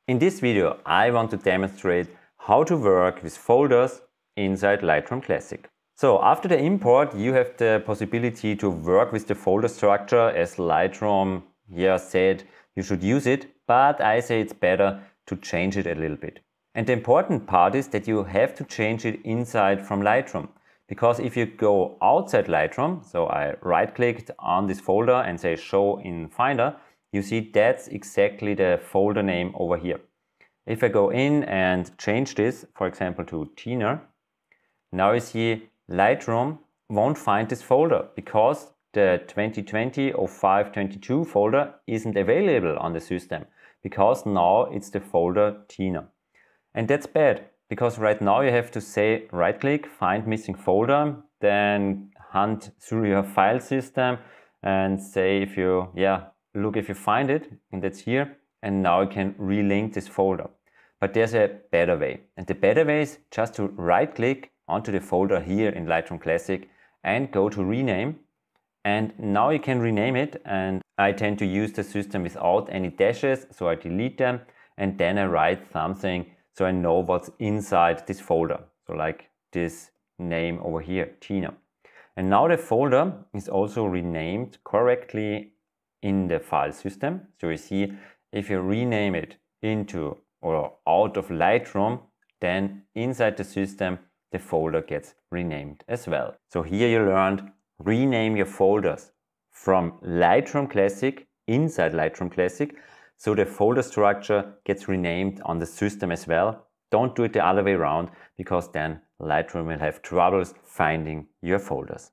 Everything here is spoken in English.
In this video, I want to demonstrate how to work with folders inside Lightroom Classic. So after the import, you have the possibility to work with the folder structure as Lightroom said you should use it, but I say it's better to change it a little bit. And the important part is that you have to change it inside from Lightroom. Because if you go outside Lightroom, so I right-clicked on this folder and say Show in Finder, you see that's exactly the folder name over here. If I go in and change this, for example, to Tina, now you see Lightroom won't find this folder because the 2020-05-22 folder isn't available on the system because now it's the folder Tina. And that's bad because right now you have to say right-click, find missing folder, then hunt through your file system and say if you look if you find it, and that's here, and now you can relink this folder. But there's a better way, and the better way is just to right-click onto the folder here in Lightroom Classic and go to rename, and now you can rename it. And I tend to use the system without any dashes, so I delete them and then I write something so I know what's inside this folder, so like this name over here, Tina. And now the folder is also renamed correctly in the file system. So you see, if you rename it into or out of Lightroom, then inside the system the folder gets renamed as well. So here you learned rename your folders from Lightroom Classic inside Lightroom Classic, so the folder structure gets renamed on the system as well. Don't do it the other way around because then Lightroom will have troubles finding your folders.